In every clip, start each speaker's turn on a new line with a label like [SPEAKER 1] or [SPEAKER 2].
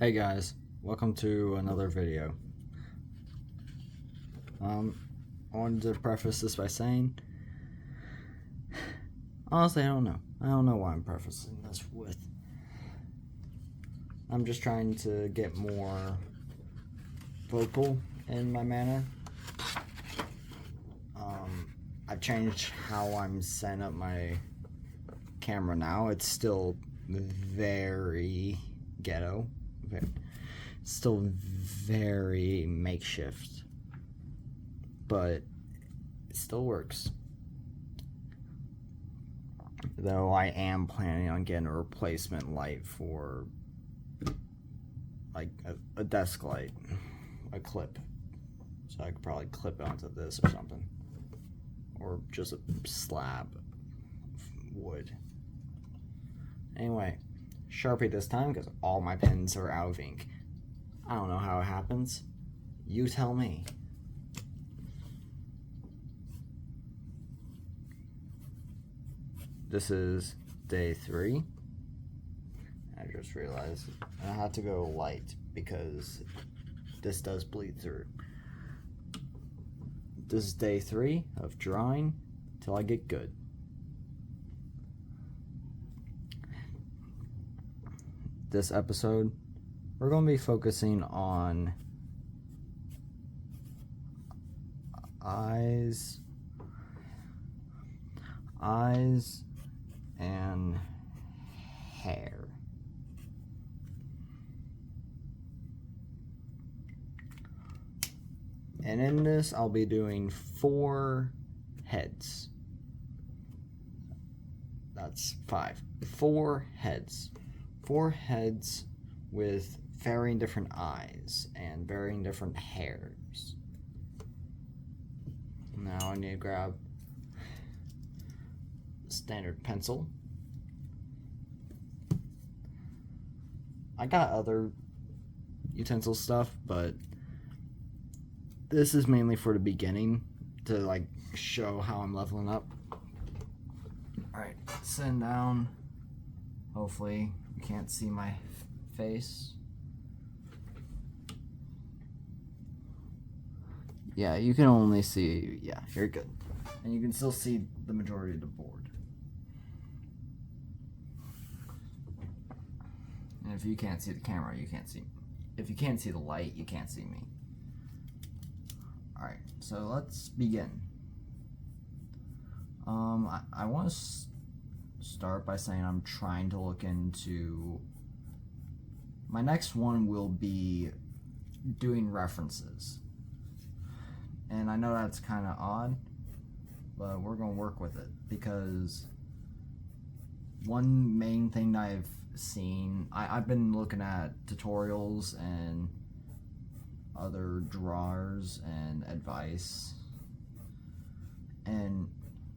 [SPEAKER 1] Hey guys, welcome to another video. I wanted to preface this by saying, honestly, I don't know. I don't know why I'm prefacing this with. I'm just trying to get more vocal in my manner. I've changed how I'm setting up my camera now. It's still very ghetto. Still very makeshift, but it still works. Though I am planning on getting a replacement light for like a desk light, a clip, so I could probably clip it onto this or something, or just a slab of wood. Anyway, Sharpie this time because all my pens are out of ink. I don't know how it happens. You tell me. This is day 3. I just realized I had to go light because this does bleed through. This is day 3 of drawing till I get good. This episode, we're going to be focusing on eyes and hair. And in this, I'll be doing 4 heads. That's 5. 4 heads. 4 heads with varying different eyes and varying different hairs. Now I need to grab a standard pencil. I got other utensil stuff, but this is mainly for the beginning to like show how I'm leveling up. Alright, sitting down. Hopefully you can't see my face. Yeah, you can only see, yeah, you're good. And you can still see the majority of the board. And if you can't see the camera, you can't see me. If you can't see the light, you can't see me. Alright, so let's begin. I want to start by saying I'm trying to look into... My next one will be doing references. And I know that's kind of odd, but we're going to work with it because one main thing that I've seen, I've been looking at tutorials and other drawers and advice, and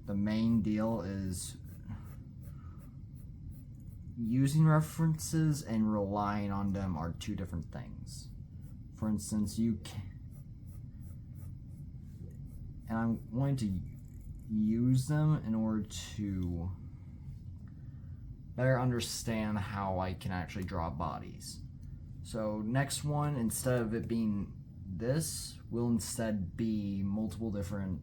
[SPEAKER 1] the main deal is using references and relying on them are 2 different things. For instance, you can, and I'm going to use them in order to better understand how I can actually draw bodies. So next one, instead of it being this, will instead be multiple different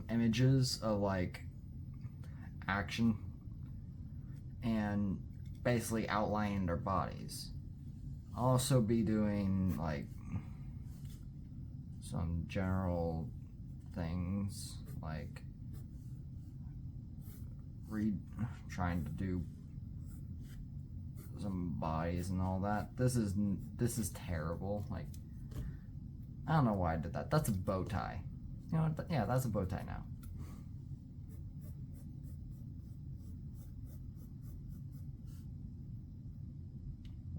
[SPEAKER 1] images of like action and basically outlining their bodies. I'll also be doing like some general things like trying to do some bodies and all that. This is terrible. Like, I don't know why I did that. That's a bow tie. You know what? Yeah, that's a bow tie now.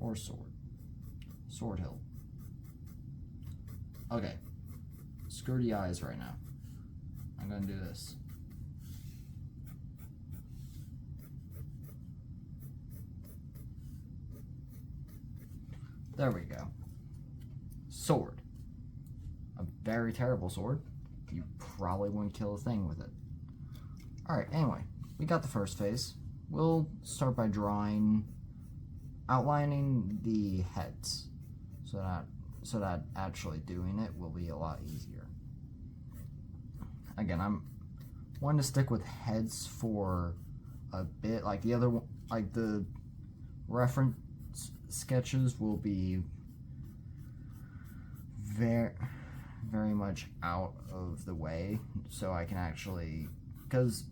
[SPEAKER 1] Or sword. Sword hilt. Okay. Screw the eyes right now. I'm gonna do this. There we go. Sword. A very terrible sword. You probably wouldn't kill a thing with it. Alright, anyway. We got the first face.
[SPEAKER 2] we'll start by outlining the heads, so that actually doing it will be a lot easier. Again, I'm wanting to stick with heads for a bit. Like the reference sketches will be very much out of the way, so I can actually, because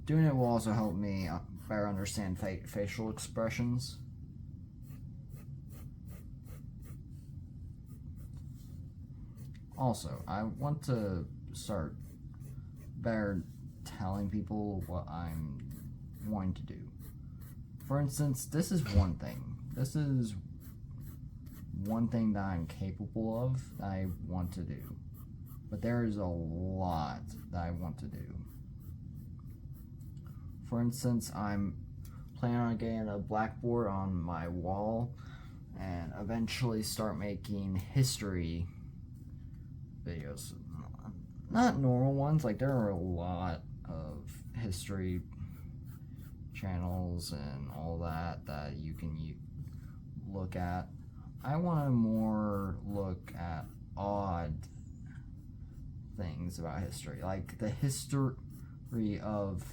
[SPEAKER 2] doing it will also help me better understand facial expressions. Also, I want to start better telling people what I'm wanting to do. For instance, this is one thing. This is one thing that I'm capable of that I want to do. But there is a lot that I want to do. For instance, I'm planning on getting a blackboard on my wall and eventually start making history videos. Not normal ones, like there are a lot of history channels and all that you can look at. I want to more look at odd things about history, like the history of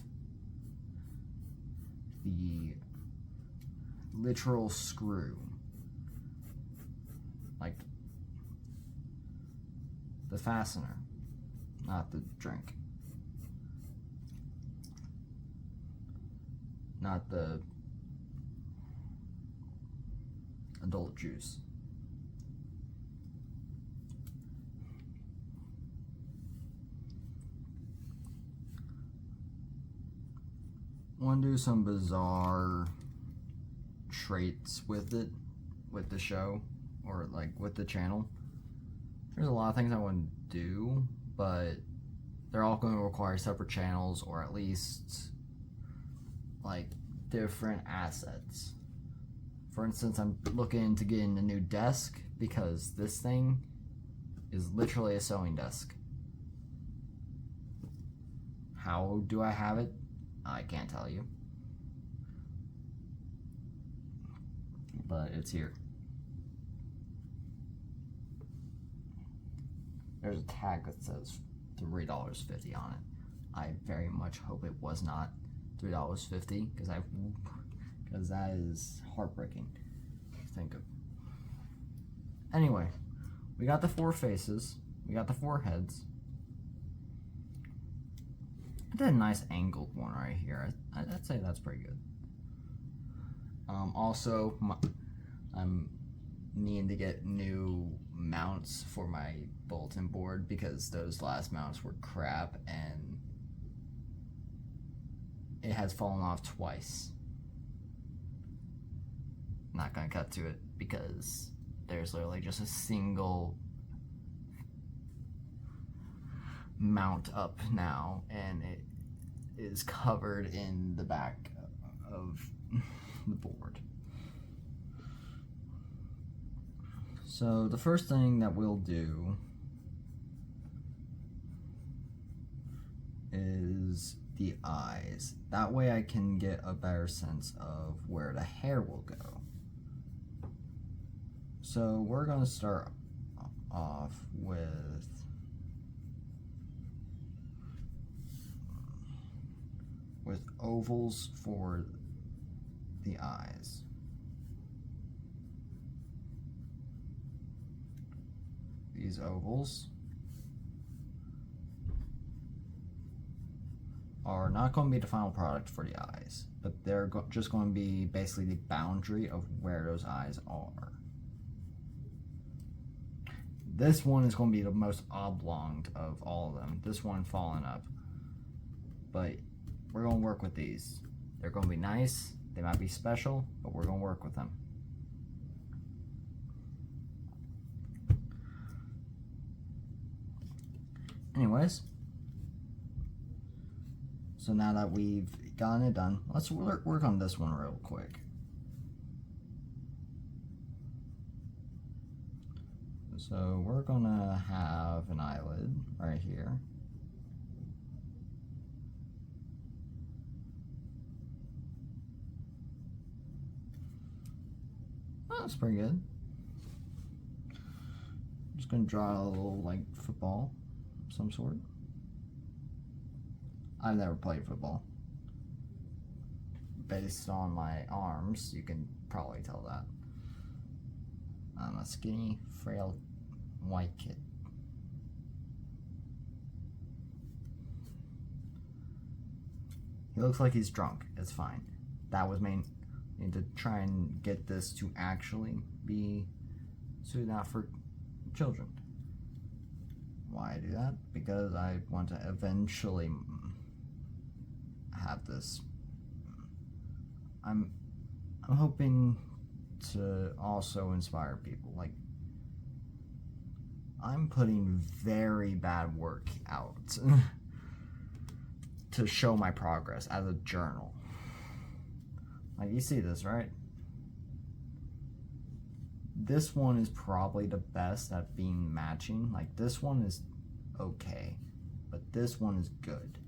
[SPEAKER 2] the literal screw, like the fastener, not the drink, not the adult juice. Want to do some bizarre traits with it, with the show, or like with the channel. There's a lot of things I want to do, but they're all going to require separate channels, or at least like different assets. For instance, I'm looking to get in a new desk because this thing is literally a sewing desk. How do I have it? I can't tell you. But it's here. There's a tag that says $3.50 on it. I very much hope it was not $3.50 because that is heartbreaking to think of. Anyway, we got the 4 faces, we got the 4 heads. I did a nice angled one right here. I'd say that's pretty good. Also, I'm needing to get new mounts for my bulletin board because those last mounts were crap and it has fallen off twice. Not gonna cut to it because there's literally just a single mount up now and it is covered in the back of the board. So the first thing that we'll do is the eyes. That way I can get a better sense of where the hair will go. So we're going to start off with ovals for the eyes. These ovals are not going to be the final product for the eyes, but they're just going to be basically the boundary of where those eyes are. This one is going to be the most oblong of all of them, this one falling up. But we're going to work with these. They're going to be nice, they might be special, but we're going to work with them. Anyways, so now that we've gotten it done, let's work on this one real quick. So we're gonna have an eyelid right here. Oh, that's pretty good. Just gonna draw a little like football of some sort. I've never played football. Based on my arms, you can probably tell that. I'm a skinny, frail, white kid. He looks like he's drunk. It's fine. That was main. Need to try and get this to actually be suited out for children. Why I do that? Because I want to eventually have this. I'm hoping to also inspire people. Like, I'm putting very bad work out to show my progress as a journal. Like, you see this, right? This one is probably the best at being matching. Like, this one is okay, but this one is good.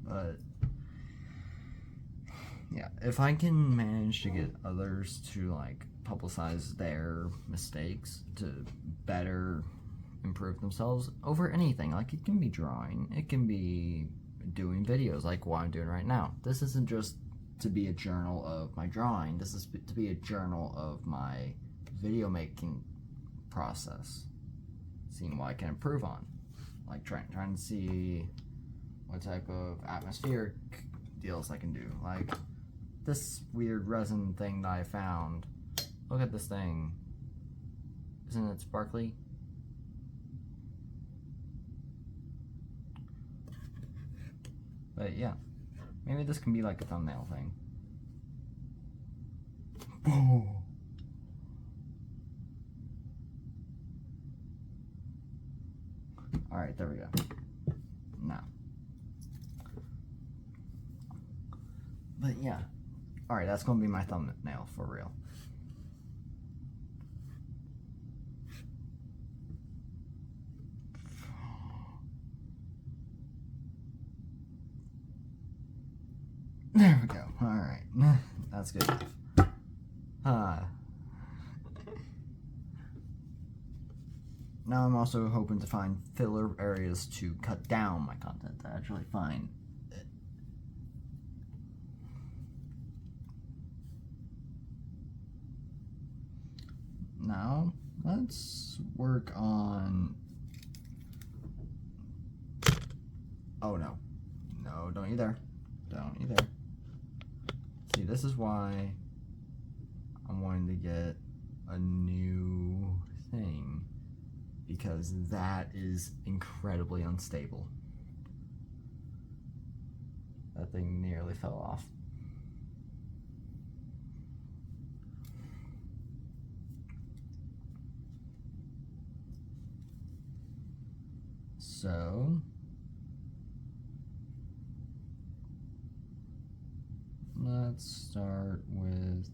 [SPEAKER 2] But yeah, if I can manage to get others to like publicize their mistakes to better improve themselves over anything, like it can be drawing, it can be doing videos like what I'm doing right now. This isn't just to be a journal of my drawing, this is to be a journal of my video making process, seeing what I can improve on, like trying to see what type of atmospheric deals I can do. Like this weird resin thing that I found. Look at this thing. Isn't it sparkly? But yeah, maybe this can be like a thumbnail thing. Alright, there we go. Now. But yeah. Alright, that's gonna be my thumbnail for real. There we go. Alright. That's good enough. Now I'm also hoping to find filler areas to cut down my content to actually find it. Now, let's work on... Oh no. No, don't you dare. Don't you dare. See, this is why I'm wanting to get a new thing. Because that is incredibly unstable. That thing nearly fell off. So let's start with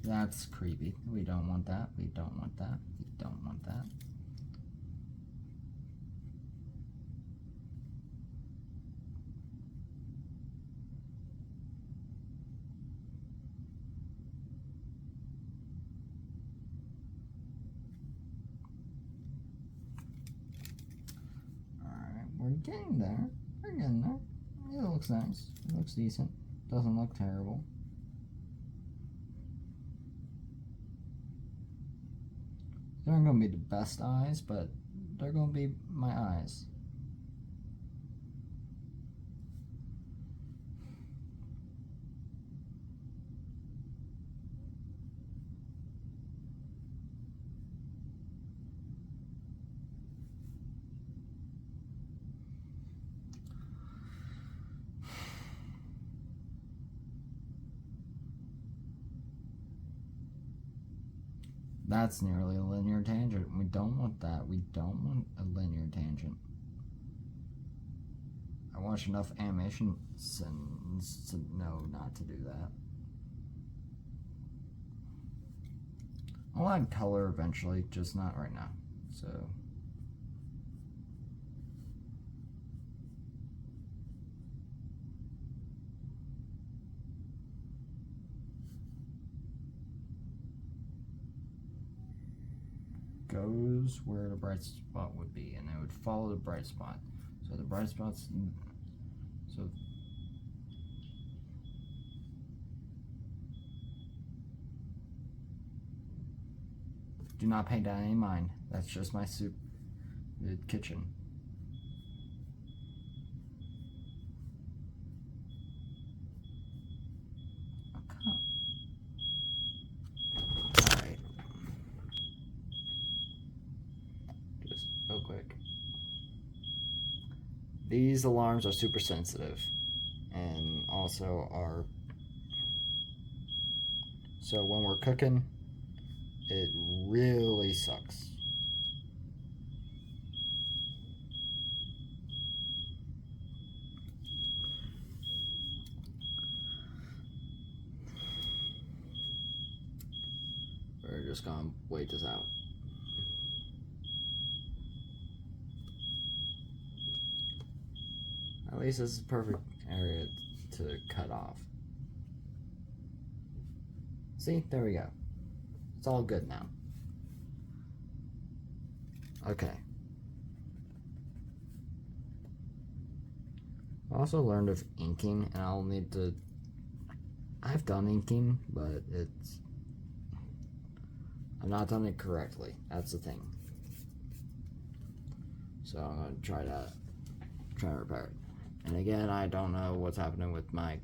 [SPEAKER 2] that's creepy. We don't want that. We don't want that. We don't want that. Alright, we're getting there. We're getting there. It looks nice. It looks decent. Doesn't look terrible. They aren't going to be the best eyes, but they're going to be my eyes. That's nearly a linear tangent. We don't want that. We don't want a linear tangent. I watched enough animation scenes to know not to do that. I'll add color eventually, just not right now. So goes where the bright spot would be, and it would follow the bright spot. So the bright spots, so do not pay that any mind. That's just my soup, the kitchen.
[SPEAKER 1] Alright. Just real quick. These alarms are super sensitive and also are, so when we're cooking, it really sucks. We're just gonna wait this out. At least this is a perfect area to cut off. See, there we go. It's all good now. Okay. I also learned of inking, and I'll need to. I've done inking, but I've not done it correctly. That's the thing. So I'm gonna try to repair it. And again, I don't know what's happening with my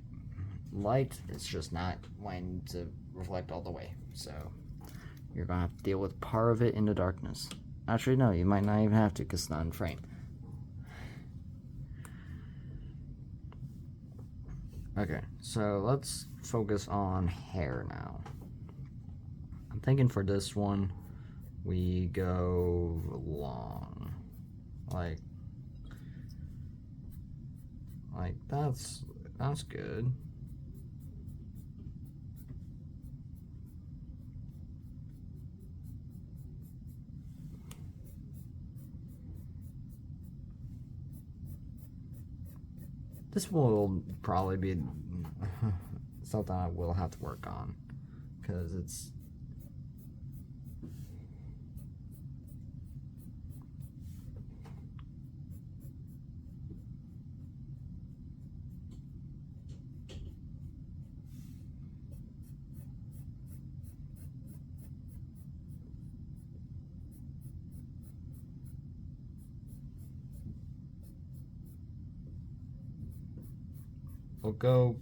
[SPEAKER 1] light. It's just not wanting to reflect all the way. So you're gonna have to deal with part of it in the darkness. Actually, no, you might not even have to because it's not in frame. Okay, so let's focus on hair now. I'm thinking for this one, we go long. Like that's good. This will probably be something I will have to work on because it's we'll go.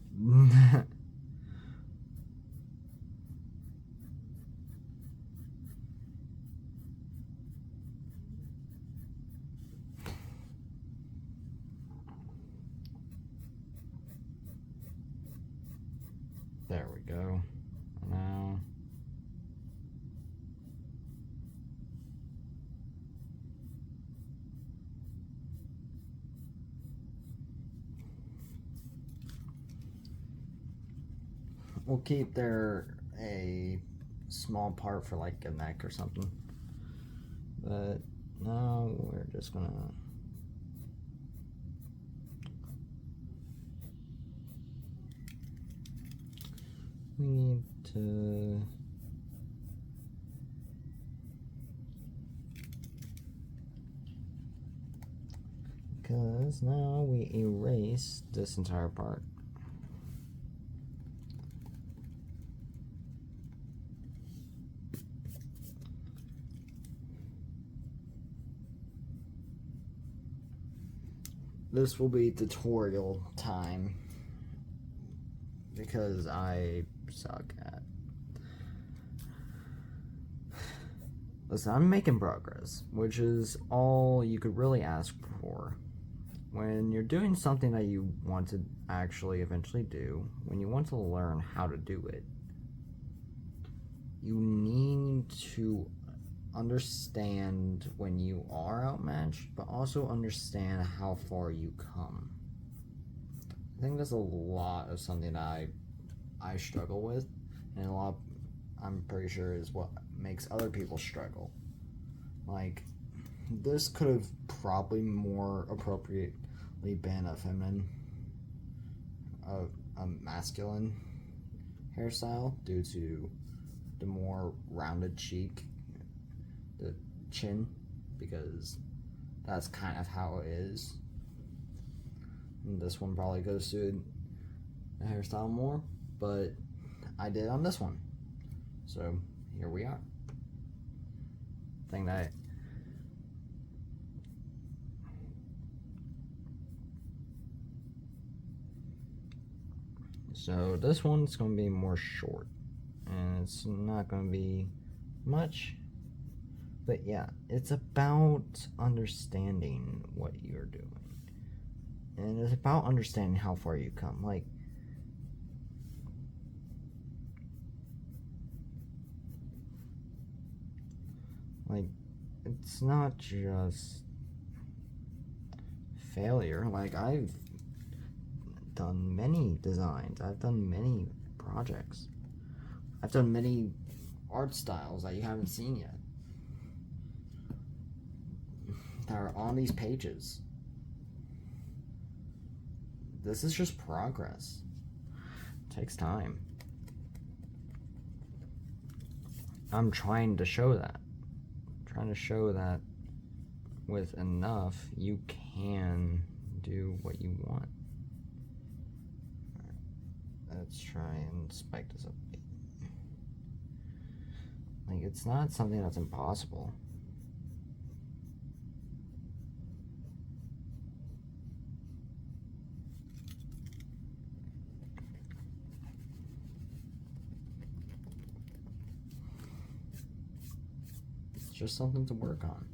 [SPEAKER 1] There we go. Now we'll keep there a small part for like a neck or something. But now we're just gonna we need to because now we erase this entire part. This will be tutorial time because I suck at. Listen, I'm making progress, which is all you could really ask for. When you're doing something that you want to actually eventually do, when you want to learn how to do it,
[SPEAKER 2] you need to understand when you are outmatched, but also understand how far you come. I think that's a lot of something that I struggle with, and a lot, I'm pretty sure, is what makes other people struggle. Like, this could have probably more appropriately been a feminine, a masculine hairstyle due to the more rounded cheek, the chin, because that's kind of how it is. And this one probably could have suited the hairstyle more, but I did on this one. So here we are. Thing that so this one's going to be more short, and it's not going to be much, but yeah, it's about understanding what you're doing, and it's about understanding how far you come. Like it's not just failure. Like, I've done many designs, I've done many projects, I've done many art styles that you haven't seen yet that are on these pages. This is just progress. It takes time. I'm trying to show that. With enough, you can do what you want. Let's try and spike this up. Like, it's not something that's impossible. It's just something to work on.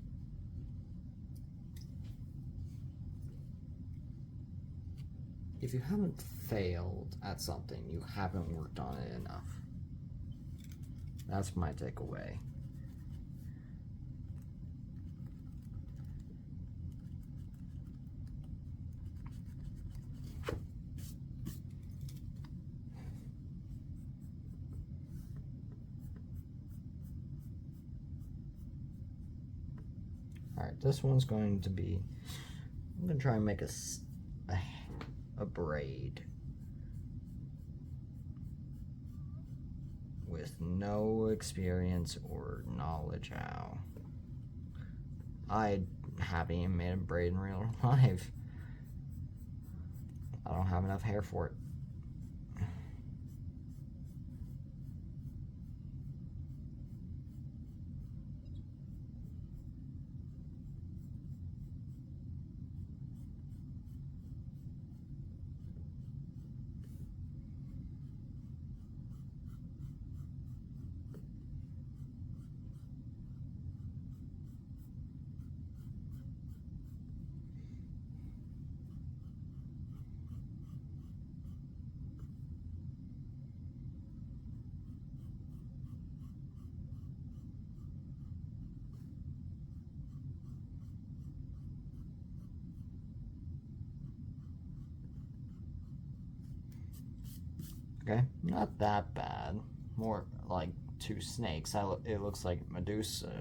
[SPEAKER 2] If you haven't failed at something, you haven't worked on it enough. That's my takeaway. Alright, this one's going to be, I'm going to try and make a braid with no experience or knowledge how. I haven't even made a braid in real life. I don't have enough hair for it. Okay, not that bad. More like two snakes. It looks like Medusa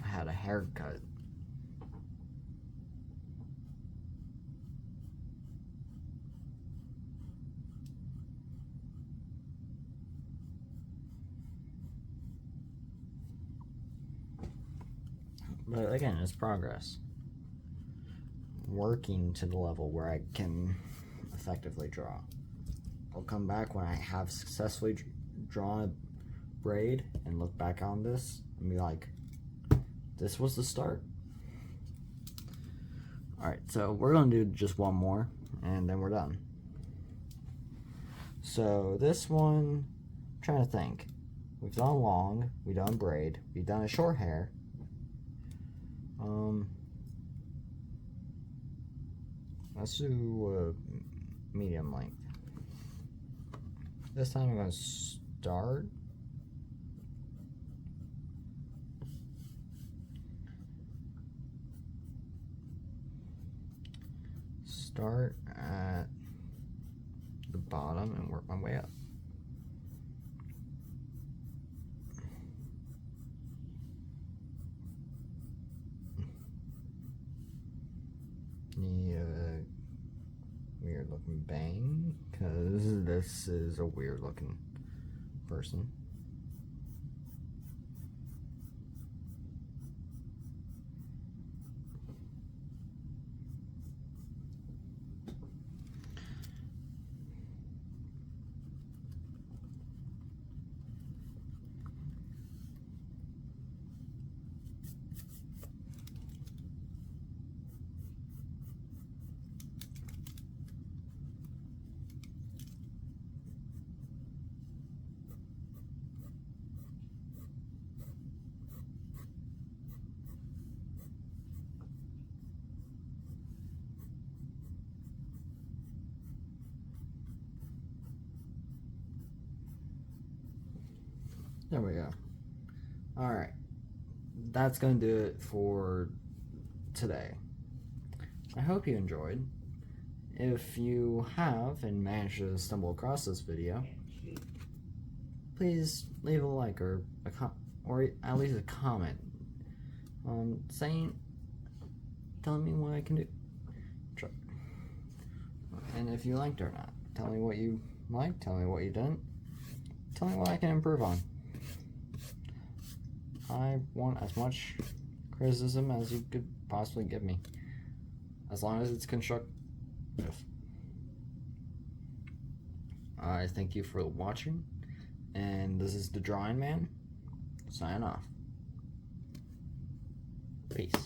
[SPEAKER 2] had a haircut. But again, it's progress. Working to the level where I can effectively draw. I'll come back when I have successfully drawn a braid and look back on this and be like, this was the start. Alright, so we're going to do just one more and then we're done. So this one, I'm trying to think. We've done long, we've done braid, we've done a short hair. Let's do medium length. This time I'm going to start start at the bottom and work my way up. Need a weird looking bang, because this is a weird looking person. There we go. Alright. That's going to do it for today. I hope you enjoyed. If you have and managed to stumble across this video, please leave a like or at least a comment telling me what I can do. And if you liked it or not, tell me what you liked, tell me what you didn't, tell me what I can improve on. I want as much criticism as you could possibly give me, as long as it's constructive. I thank you for watching, and this is the Drawing Man, signing off. Peace.